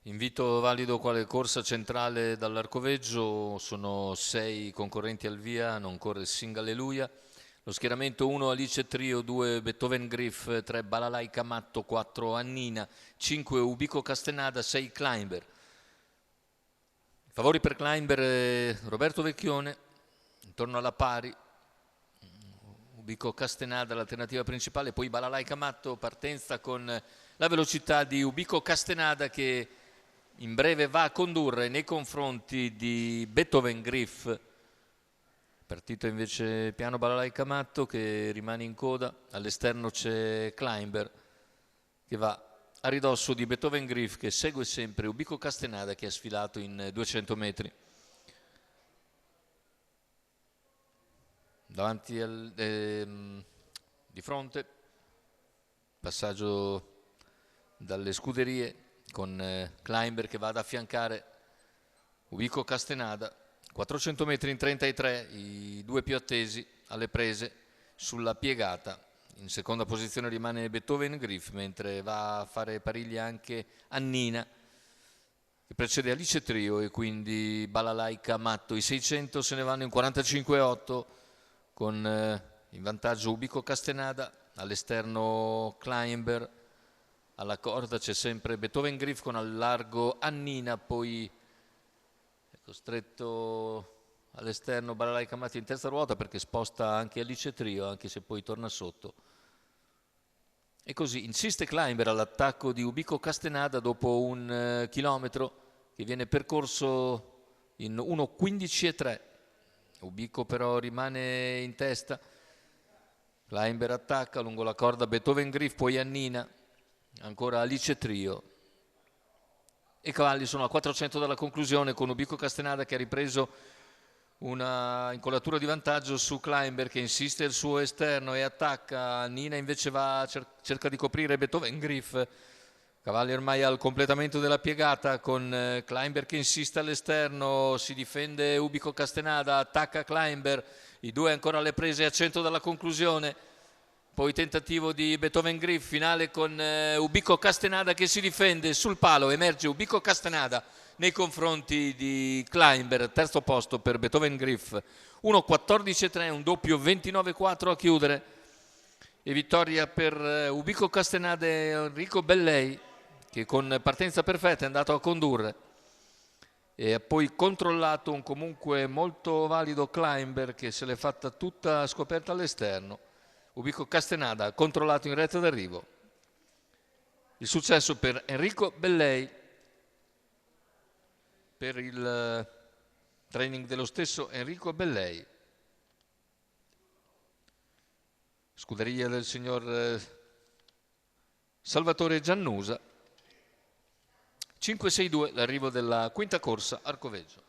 Invito valido quale corsa centrale dall'Arcoveggio, sono 6 concorrenti al via, non corre Sing Alleluia. Lo schieramento 1 Alice Trio, 2 Beethoven Griff, 3 Balalaika Matto, 4 Annina, 5 Ubico Castenada, 6 Climber. Favori per Climber Roberto Vecchione, intorno alla pari. Ubico Castenada l'alternativa principale, poi Balalaika Matto, partenza con la velocità di Ubico Castenada che in breve va a condurre nei confronti di Beethoven Griff. Partito invece piano Balalaika Matto che rimane in coda, all'esterno c'è Climber che va a ridosso di Beethoven Griff che segue sempre Ubico Castenada che ha sfilato in 200 metri. Davanti di fronte, passaggio dalle scuderie con Climber che va ad affiancare Ubico Castenada, 400 metri in 33, i due più attesi alle prese sulla piegata. In seconda posizione rimane Beethoven Griff, mentre va a fare pariglia anche Annina, che precede Alice Trio e quindi Balalaika Matto. I 600 se ne vanno in 45,8 con in vantaggio Ubico Castenada, all'esterno Climber, alla corda c'è sempre Beethoven Griff con al largo Annina, poi è costretto all'esterno Balalaika Matto in terza ruota perché sposta anche Alice Trio, anche se poi torna sotto. E così insiste Climber all'attacco di Ubico Castenada dopo un chilometro che viene percorso in 1:15,3. Ubico però rimane in testa. Climber attacca lungo la corda Beethoven Griff, poi Annina, ancora Alice Trio. I cavalli sono a 400 dalla conclusione con Ubico Castenada che ha ripreso una incollatura di vantaggio su Climber che insiste il suo esterno e attacca. Annina invece cerca di coprire Beethoven Griff. Cavalli ormai al completamento della piegata con Climber che insiste all'esterno, si difende Ubico Castenada, attacca Climber, i due ancora alle prese a 100 dalla conclusione. Poi tentativo di Beethoven Griff, finale con Ubico Castenada che si difende sul palo, emerge Ubico Castenada nei confronti di Climber, terzo posto per Beethoven Griff, 1:14,3, un doppio 29,4 a chiudere. E vittoria per Ubico Castenada e Enrico Bellei che con partenza perfetta è andato a condurre e ha poi controllato un comunque molto valido Climber che se l'è fatta tutta scoperta all'esterno. Ubico Castenada ha controllato in retta d'arrivo. Il successo per Enrico Bellei, per il training dello stesso Enrico Bellei. Scuderia del signor Salvatore Giannusa. 5-6-2 l'arrivo della quinta corsa Arcoveggio.